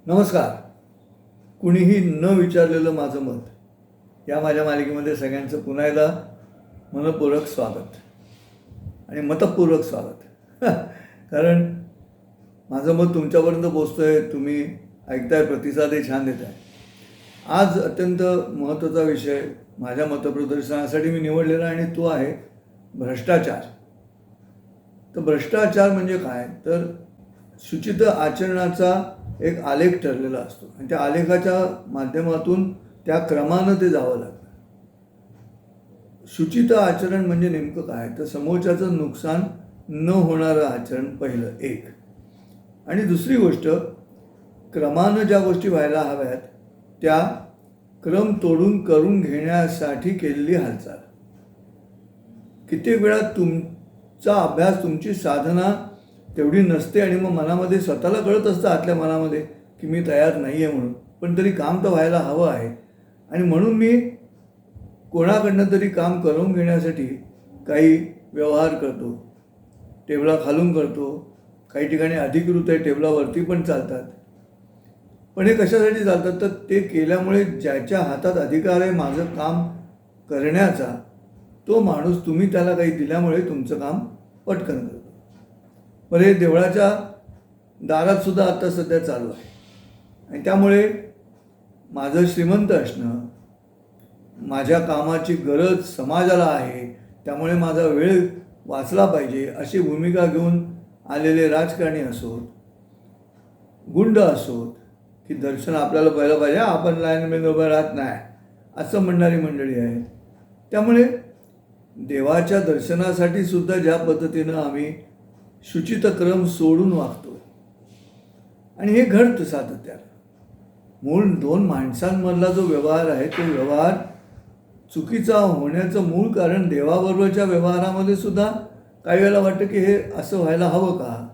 नमस्कार. कुणीही न विचारलेलं माझं मत या माझ्या मालिकेमध्ये सगळ्यांचं पुन्हा एकदा मनपूर्वक स्वागत आणि मतपूर्वक स्वागत. कारण माझं मत तुमच्यापर्यंत पोचतं आहे, तुम्ही ऐकताय, प्रतिसादही छान देत आहे. आज अत्यंत महत्त्वाचा विषय माझ्या मतप्रदर्शनासाठी मी निवडलेला आणि तो आहे भ्रष्टाचार. तर भ्रष्टाचार म्हणजे काय, तर शुचित आचरणाचा एक आलेख ठरलेला असतो आणि त्या आलेखाच्या माध्यमातून त्या क्रमानं ते जावं लागतं. शुचित आचरण म्हणजे नेमकं काय, तर समोरच्याचं नुकसान न होणारं आचरण पहिलं एक. आणि दुसरी गोष्ट, क्रमानं ज्या गोष्टी व्हायला हव्यात त्या क्रम तोडून करून घेण्यासाठी केलेली हालचाल. कित्येक वेळा तुमचा अभ्यास, तुमची साधना तेवढी नसते आणि मग मनामध्ये स्वतःला कळत असतं, आतल्या मनामध्ये, की मी तयार नाही आहे म्हणून, पण तरी काम तर व्हायला हवं आहे. आणि म्हणून मी कोणाकडनं तरी काम करून घेण्यासाठी काही व्यवहार करतो, टेबलाखालून करतो. काही ठिकाणी अधिकृत आहे, टेबलावरती पण चालतात. पण हे कशासाठी चालतात, तर ते केल्यामुळे ज्याच्या हातात अधिकार आहे माझं काम करण्याचा, तो माणूस, तुम्ही त्याला काही दिल्यामुळे तुमचं काम पटकन करतो. बरं, हे देवळाच्या दारात सुद्धा आता सध्या चालू आहे. आणि त्यामुळे माझं श्रीमंत असणं, माझ्या कामाची गरज समाजाला आहे, त्यामुळे माझा वेळ वाचला पाहिजे, अशी भूमिका घेऊन आलेले राजकारणी असोत, गुंड असोत, की दर्शन आपल्याला पाहिलं पाहिजे, आपण लाईनमध्ये उभं राहत नाही, असं म्हणणारी मंडळी आहे. त्यामुळे देवाच्या दर्शनासाठी सुद्धा ज्या पद्धतीनं आम्ही शुचित क्रम सोडून वागतो आणि हे घडतं सातत्यानं. मूळ दोन माणसांमधला जो व्यवहार आहे तो व्यवहार चुकीचा होण्याचं मूळ कारण देवाबरोबरच्या व्यवहारामध्ये सुद्धा काही वेळेला वाटतं की हे असं व्हायला हवं का.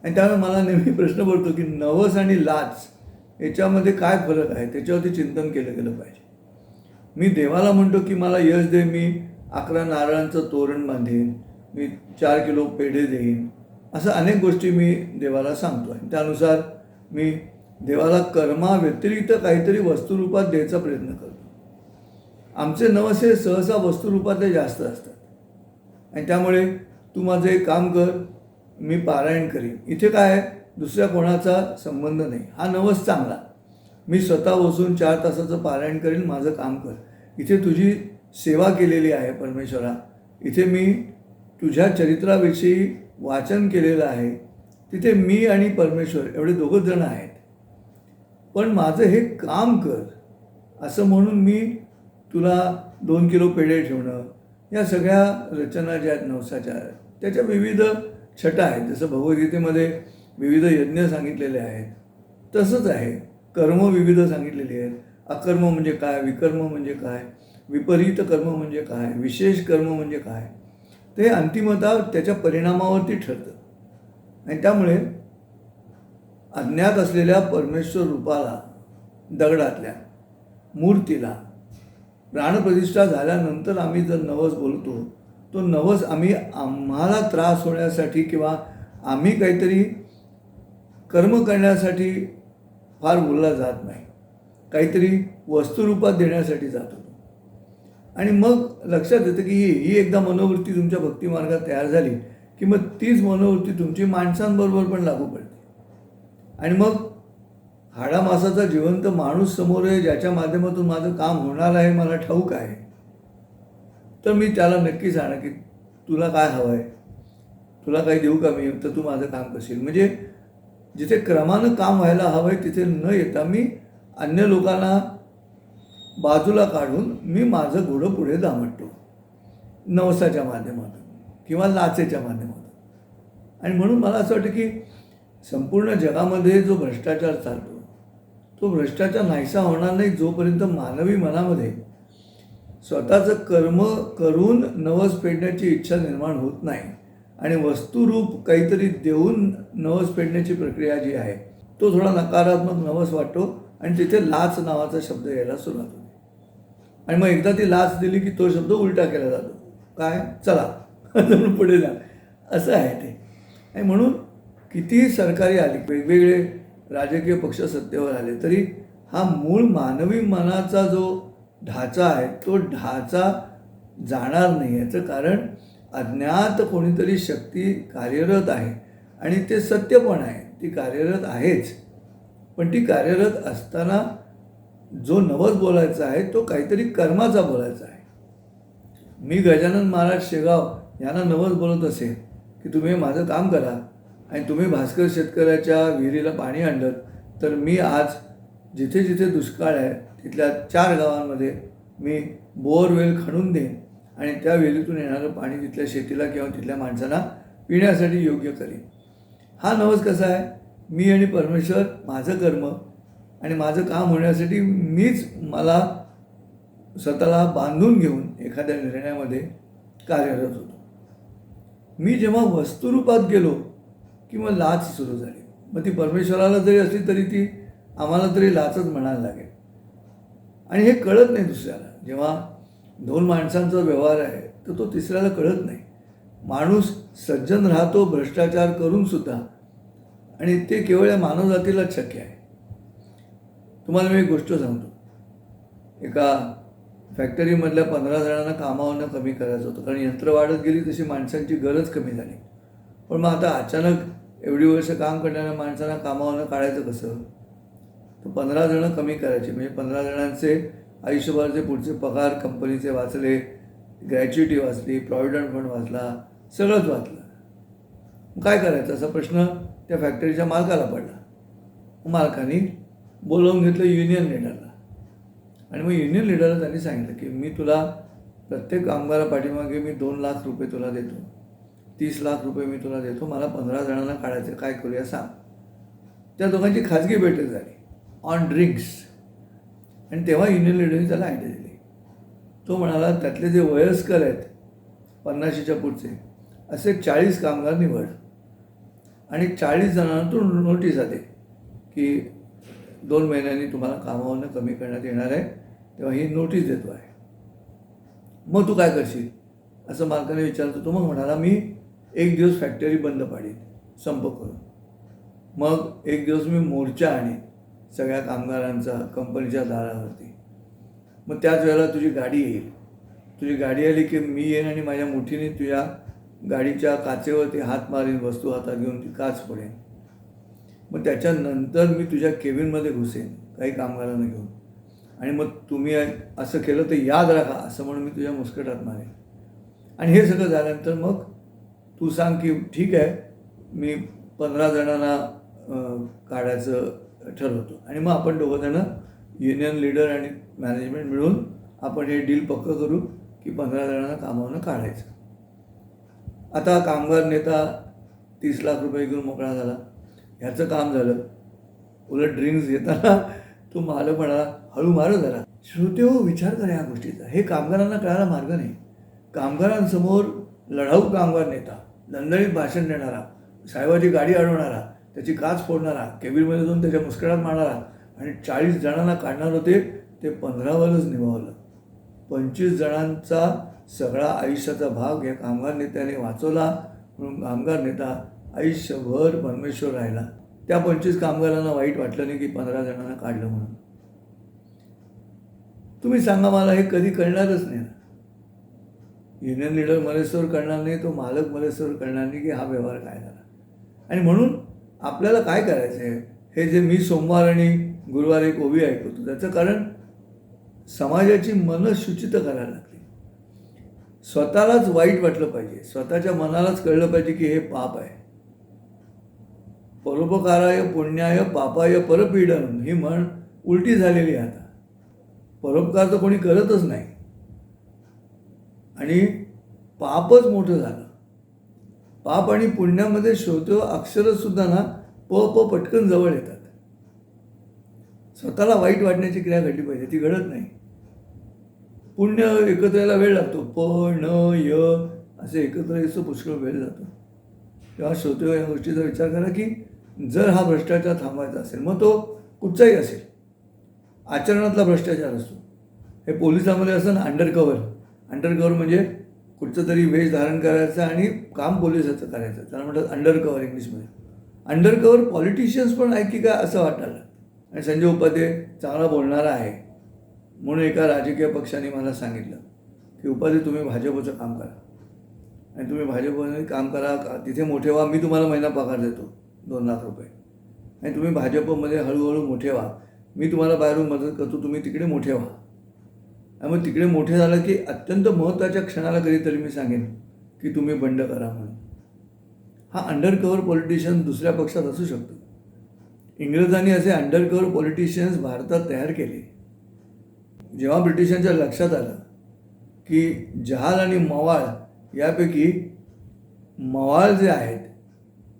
आणि त्यामुळे मला नेहमी प्रश्न पडतो की नवस आणि लाच याच्यामध्ये काय फरक आहे, त्याच्यावरती चिंतन केलं गेलं पाहिजे. मी देवाला म्हणतो की मला यश दे, मी 11 नारळांचं तोरण बांधेन, मी 4 किलो पेढे देईन, असं अनेक गोष्टी मी देवाला सांगतो. आणि त्यानुसार मी देवाला कर्माव्यतिरिक्त काहीतरी वस्तुरूपात द्यायचा प्रयत्न करतो. आमचे नवस हे सहसा वस्तुरूपातले जास्त असतात. आणि त्यामुळे तू माझं एक काम कर, मी पारायण करीन, इथे काय दुसऱ्या कोणाचा संबंध नाही. हा नवस चांगला, मी स्वतः बसून 4 तासाचं पारायण करीन, माझं काम कर, इथे तुझी सेवा केलेली आहे परमेश्वरा, इथे मी तुझ्या चरित्राविषयी वाचन केलेलं आहे, तिथे मी आणि परमेश्वर एवढे दोघंच जण आहेत, पण माझं हे काम कर, असं म्हणून मी तुला 2 किलो पेढे ठेवणं, या सगळ्या रचना ज्या आहेत नवसाच्या, त्याच्या विविध छटा आहेत. जसं भगवद्गीतेमध्ये विविध यज्ञ सांगितलेले आहेत, तसंच आहे कर्म विविध सांगितलेली आहेत. अकर्म म्हणजे काय, विकर्म म्हणजे काय, विपरीत कर्म म्हणजे काय, विशेष कर्म म्हणजे काय, ते अंतिमतः त्याच्या परिणामावरती ठरतं. आणि त्यामुळे अज्ञात असलेल्या परमेश्वर रूपाला, दगडातल्या मूर्तीला प्राणप्रतिष्ठा झाल्यानंतर आम्ही जर नवस बोलतो, तो नवस आम्हाला त्रास होण्यासाठी किंवा आम्ही काहीतरी कर्म करण्यासाठी फार बोलला जात नाही, काहीतरी वस्तुरूपात देण्यासाठी जातो. आणि मग लक्षात येतं की ही एकदा मनोवृत्ती तुमच्या भक्तिमार्गात तयार झाली की मग तीच मनोवृत्ती तुमची माणसांबरोबर पण लागू पडते. आणि मग हाडामासाचा जिवंत माणूस समोर आहे, ज्याच्या माध्यमातून माझं काम होणार आहे, मला ठाऊक आहे, तर मी त्याला नक्की सांगणार की तुला काय हवं आहे, तुला काही देऊ का मी, तर तू माझं काम करशील. म्हणजे जिथे क्रमानं काम व्हायला हवं आहे तिथे न येता मी अन्य लोकांना बाजूला काढून मी माझं घोडं पुढे दामटतो नवसाच्या माध्यमातून किंवा लाचेच्या माध्यमातून. आणि म्हणून मला असं वाटतं की संपूर्ण जगामध्ये जो भ्रष्टाचार चालतो, तो भ्रष्टाचार नाहीसा होणार नाही जोपर्यंत मानवी मनामध्ये स्वतःचं कर्म करून नवस फेडण्याची इच्छा निर्माण होत नाही. आणि वस्तुरूप काहीतरी देऊन नवस फेडण्याची प्रक्रिया जी आहे, तो थोडा नकारात्मक नवस वाटतो आणि तिथे लाच नावाचा शब्द यायला सुरुवात होते. आणि मग एकदा ती लाच दिली की तो शब्द उलटा केला जातो, काय, चला तुम्ही पुढे जा, असं आहे ते. आणि म्हणून कितीही सरकारी आली, वेगवेगळे राजकीय पक्ष सत्तेवर आले तरी हा मूळ मानवी मनाचा जो ढाचा आहे तो ढाचा जाणार नाही. याचं कारण अज्ञात कोणीतरी शक्ती कार्यरत आहे आणि ते सत्य पण आहे, ती कार्यरत आहेच. पण ती कार्यरत असताना जो नवस बोलायचा आहे तो काहीतरी कर्माचा बोलायचा आहे. मी गजानन महाराज शेगाव यांना नवस बोलत असेल की तुम्ही माझं काम करा आणि तुम्ही भास्कर शेतकऱ्याच्या विहिरीला पाणी आणलं तर मी आज जिथे जिथे दुष्काळ आहे तिथल्या 4 गावांमध्ये मी बोअरवेल खणून देईन आणि त्या वेलीतून येणारं पाणी तिथल्या शेतीला किंवा तिथल्या माणसांना पिण्यासाठी योग्य करेन. हा नवस कसा आहे? मी आणि परमेश्वर, माझं कर्म आणि माझं काम होण्यासाठी मीच मला स्वतःला बांधून घेऊन एखाद्या निर्णयामध्ये कार्यरत होतो. मी जेव्हा वस्तुरूपात गेलो की मग लाच सुरू झाली. मग ती परमेश्वराला जरी असली तरी ती आम्हाला तरी लाचच म्हणायला लागेल. आणि हे कळत नाही दुसऱ्याला. जेव्हा 2 माणसांचा व्यवहार आहे तर तो तिसऱ्याला कळत नाही. माणूस सज्जन राहतो भ्रष्टाचार करूनसुद्धा, आणि ते केवळ या मानवजातीलाच शक्य आहे. तुम्हाला मी एक गोष्ट सांगतो. एका फॅक्टरीमधल्या 15 जणांना कामावरनं कमी करायचं होतं, कारण यंत्र वाढत गेली तशी माणसांची गरज कमी झाली. पण मग आता अचानक एवढी वर्ष काम करणाऱ्या माणसांना कामावरनं काढायचं कसं? तर 15 जणं कमी करायचे. म्हणजे 15 जणांचे आयुष्यभराचे पुढचे पगार कंपनीचे वाचले, ग्रॅच्युइटी वाचली, प्रॉव्हिडंट फंड वाचला, सगळंच वाचलं. मग काय करायचं असा प्रश्न त्या फॅक्टरीच्या मालकाला पडला. मालकाने बोलावून घेतलं युनियन लीडरला आणि मग युनियन लीडरला त्यांनी सांगितलं की मी तुला प्रत्येक कामगारा पाठीमागे मी 2 लाख रुपये तुला देतो, 30 लाख रुपये मी तुला देतो, मला 15 जणांना काढायचं, काय करूया सांग. त्या दोघांची खाजगी बैठक झाली ऑन ड्रिंक्स. आणि तेव्हा युनियन लीडरने त्याला आयडिया दिली. तो म्हणाला त्यातले जे वयस्कर आहेत 50च्या पुढचे असे 40 कामगार निवड आणि 40 जणांना तो नोटीस आले की 2 महिन्यांनी तुम्हाला कामावरनं कमी करण्यात येणार आहे, तेव्हा ही नोटीस देतो आहे. मग तू काय करशील असं मालकाने विचारतो. तो मग म्हणाला मी 1 दिवस फॅक्टरी बंद पाडीन संप करून. मग 1 दिवस मी मोर्चा आणीन सगळ्या कामगारांचा कंपनीच्या दारावरती. मग त्याच वेळेला तुझी गाडी येईल. तुझी गाडी आली की मी येईन आणि माझ्या मुठीने तुझ्या गाडीच्या काचेवरती हात मारीन, वस्तू हातात घेऊन ती काच फोडेन. मग त्याच्यानंतर मी तुझ्या केबिनमध्ये घुसेन काही कामगारांना घेऊन आणि मग तुम्ही असं केलं तर याद राखा असं म्हणून मी तुझ्या मुस्कटात मारेन. आणि हे सगळं झाल्यानंतर मग तू सांग की ठीक आहे मी 15 जणांना काढायचं ठरवतो आणि मग आपण दोघंजणं युनियन लीडर आणि मॅनेजमेंट मिळून आपण हे डील पक्कं करू की 15 जणांना कामावरनं काढायचं. आता कामगार नेता 30 लाख रुपये घेऊन मोकळा झाला. ह्याचं काम झालं. उलट ड्रिंक्स घेताना तो मालक म्हणाला हळू मारो जरा. श्रोतेहो विचार करा या गोष्टीचा. हे कामगारांना कळायला मार्ग नाही. कामगारांसमोर लढाऊ कामगार नेता, दणदणीत भाषण देणारा, साहेबाची गाडी अडवणारा, त्याची काच फोडणारा, केबिनमध्ये जाऊन त्याच्या मुस्कटात मारणारा आणि 40 जणांना काढणार होते ते 15वरच निभावलं. 25 जणांचा सगळा आयुष्याचा भाग या कामगार नेत्याने वाचवला. म्हणून कामगार नेता आयुष्यभर परमेश्वर राहिला. त्या 25 कामगारांना वाईट वाटलं नाही की 15 जणांना काढलं म्हणून. तुम्ही सांगा मला हे कधी कळणारच नाही ना. युनियन लीडर मलेश्वर करणार नाही, तो मालक मलेश्वर करणार नाही की हा व्यवहार काय झाला. आणि म्हणून आपल्याला काय करायचं आहे हे जे मी सोमवार आणि गुरुवार एक ओवी ऐकवतो त्याचं कारण समाजाची मन शुचित करायला लागली. स्वतःलाच वाईट वाटलं पाहिजे, स्वतःच्या मनालाच कळलं पाहिजे की हे पाप आहे. परोपकाराय पुण्याय पापाय परपीडन ही म्हण उलटी झालेली आहे. आता परोपकार तर कोणी करतच नाही आणि पापच मोठं झालं. पाप आणि पुण्यामध्ये श्रोतो अक्षरसुद्धा ना प पटकन जवळ येतात. स्वतःला वाईट वाटण्याची क्रिया घडली पाहिजे, ती घडत नाही. पुण्य एकत्र यायला वेळ लागतो. प न य असे एकत्र यायचं पुष्कळ वेळ जातो. तेव्हा श्रोतो या गोष्टीचा विचार करा की जर हा भ्रष्टाचार थांबवायचा असेल, मग तो कुठचाही असेल, आचरणातला भ्रष्टाचार असतो. हे पोलिसामध्ये असतं ना अंडरकव्हर म्हणजे कुठचं तरी वेश धारण करायचं आणि काम पोलिसाचं करायचं, त्याला म्हणतात अंडरकव्हर इंग्लिशमध्ये. अंडरकवर पॉलिटिशियन्स पण आहे की काय असं वाटायला. आणि संजय उपाध्ये चांगला बोलणारा आहे म्हणून एका राजकीय पक्षाने मला सांगितलं की उपाध्ये तुम्ही भाजपचं काम करा आणि तुम्ही भाजपमध्ये काम करा, तिथे मोठे व्हा, मी तुम्हाला महिना पगार देतो 2 लाख रुपये आणि तुम्ही भाजपमध्ये हळूहळू मोठे व्हा, मी तुम्हाला बाहेरून मदत करतो, तुम्ही तिकडे मोठे व्हा. आणि मग तिकडे मोठे झालं की अत्यंत महत्त्वाच्या क्षणाला कधीतरी मी सांगेन की तुम्ही बंड करा म्हणून. हा अंडरकवर पॉलिटिशियन दुसऱ्या पक्षात असू शकतो. इंग्रजांनी असे अंडरकवर पॉलिटिशियन्स भारतात तयार केले. जेव्हा ब्रिटिशांच्या लक्षात आलं की जहाल आणि मवाळ यापैकी मवाळ जे आहेत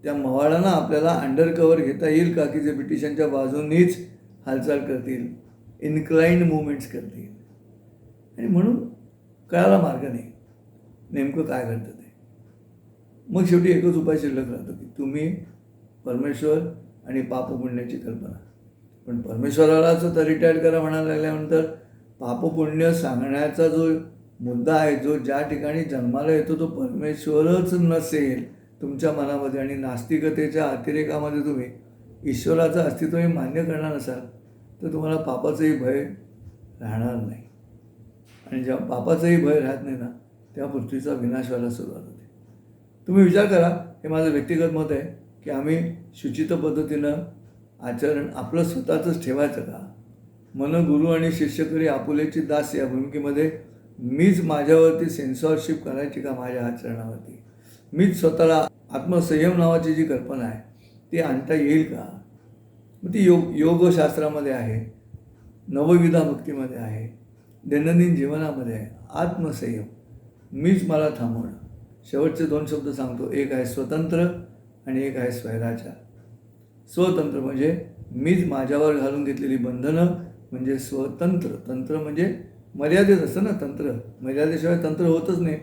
त्या मवाळांना आपल्याला अंडरकवर घेता येईल का, की जे ब्रिटिशांच्या बाजूनीच हालचाल करतील, इन्क्लाइंड मुवमेंट्स करतील. आणि म्हणून कळायला मार्ग नाही नेमकं काय घडतं ते. मग शेवटी एकच उपाय शिल्लक राहतो की तुम्ही परमेश्वर आणि पापपुण्याची कल्पना. पण परमेश्वरालाच तर रिटायर करा म्हणायला लागल्यानंतर पापपुण्य सांगण्याचा जो मुद्दा आहे, जो ज्या ठिकाणी जन्माला येतो तो परमेश्वरच नसेल तुमच्या मनामध्ये आणि नास्तिकतेच्या अतिरेकामध्ये तुम्ही ईश्वराचं अस्तित्वही मान्य करणार नसाल तर तुम्हाला पापाचंही भय राहणार नाही. आणि जेव्हा पापाचंही भय राहत नाही ना तेव्हा पृथ्वीचा विनाश व्हायला सुरुवात होते. तुम्ही विचार करा, हे माझं व्यक्तिगत मत आहे की आम्ही शुचित पद्धतीनं आचरण आपलं स्वतःचंच ठेवायचं का. मन गुरु आणि शिष्यकरी आपुलेची दास या भूमिकेमध्ये मीच माझ्यावरती सेन्सॉरशिप करायची का माझ्या आचरणावरती. मीच स्वतःला आत्मसंयम नावाची जी कल्पना आहे ती आणता येईल का. मग ती योगशास्त्रामध्ये आहे, नवविधा भक्तीमध्ये आहे, दैनंदिन जीवनामध्ये आहे. आत्मसंयम मीच मला थांबवणं. शेवटचे 2 शब्द सांगतो, एक आहे स्वतंत्र आणि एक आहे स्वैराचार. स्वतंत्र म्हणजे मीच माझ्यावर घालून घेतलेली बंधनं म्हणजे स्वतंत्र. तंत्र म्हणजे मर्यादित असतं ना, तंत्र मर्यादेशिवाय तंत्र होतच नाही.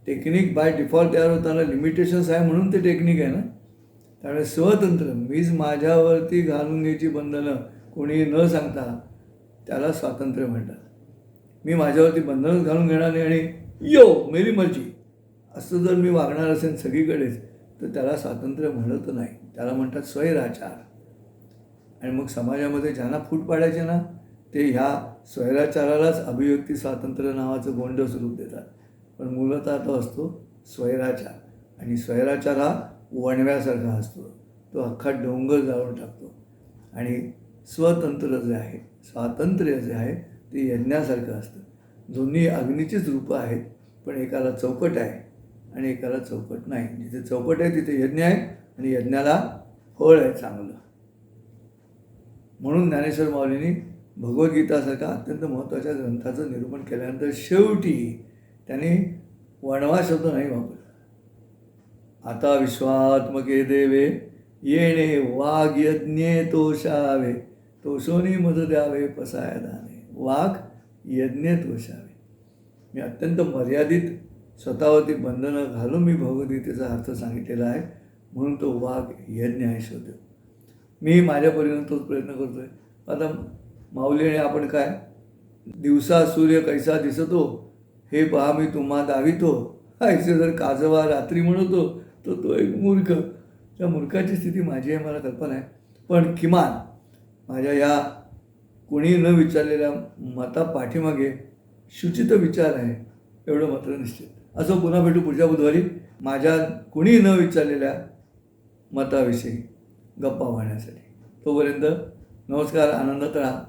टेक्निक बाय डिफॉल्ट तयार होताना लिमिटेशन्स आहे म्हणून ते टेक्निक आहे ना. त्यामुळे स्वतंत्र मीच माझ्यावरती घालून घ्यायची बंधनं कोणी न सांगता त्याला स्वातंत्र्य म्हणतात. मी माझ्यावरती बंधनच घालून घेणार नाही आणि यो मेरी मर्जी असं जर मी वागणार असेल सगळीकडेच तर त्याला स्वातंत्र्य म्हणत नाही, त्याला म्हणतात स्वैराचार. आणि मग समाजामध्ये ज्यांना फूट पाडायचे ना ते ह्या स्वैराचारालाच अभिव्यक्ती स्वातंत्र्य नावाचं गोंडस रूप देतात. पण मूलतः तो असतो स्वैराचार. आणि स्वैराचार हा वणव्यासारखा असतो, तो अख्खा डोंगर जाळून टाकतो. आणि स्वतंत्र जे आहे, स्वातंत्र्य जे आहे ते यज्ञासारखं असतं. दोन्ही अग्नीचीच रूपं आहेत, पण एकाला चौकट आहे आणि एकाला चौकट नाही. जिथे चौकट आहे तिथे यज्ञ आहे आणि यज्ञाला फळ आहे चांगलं. म्हणून ज्ञानेश्वर माऊलींनी भगवद्गीतासारख्या अत्यंत महत्त्वाच्या ग्रंथाचं निरूपण केल्यानंतर शेवटी त्याने वणवा शब्द नाही वापरला. आता विश्वात्मके देवे येणे वाघ यज्ञे तोषावे, तोषोनी मध द्यावे पसाय दाने. वाघ यज्ञ तोषावे. मी अत्यंत मर्यादित स्वतःवरती बंधनं घालून मी भगवद्गीतेचा अर्थ सांगितलेला आहे म्हणून तो वाघ यज्ञ आहे शोधतो. मी माझ्या परीने तोच प्रयत्न करतो आहे. आता माऊलीने आपण काय दिवसा सूर्य कैसा दिसतो हे पहा मी तुम्हा दावितो, ऐसे जर काजवा रात्री म्हणतो तर तो एक मूर्ख. त्या मूर्खाची स्थिती माझी आहे मला कल्पना आहे. पण किमान माझ्या या कोणी न विचारलेल्या मता पाठीमागे शुचित विचार आहे एवढं मात्र निश्चित. असं पुन्हा भेटू पुढच्या बुधवारी माझ्या कोणी न विचारलेल्या मताविषयी गप्पा मारण्यासाठी. तोपर्यंत नमस्कार, आनंदात राहा.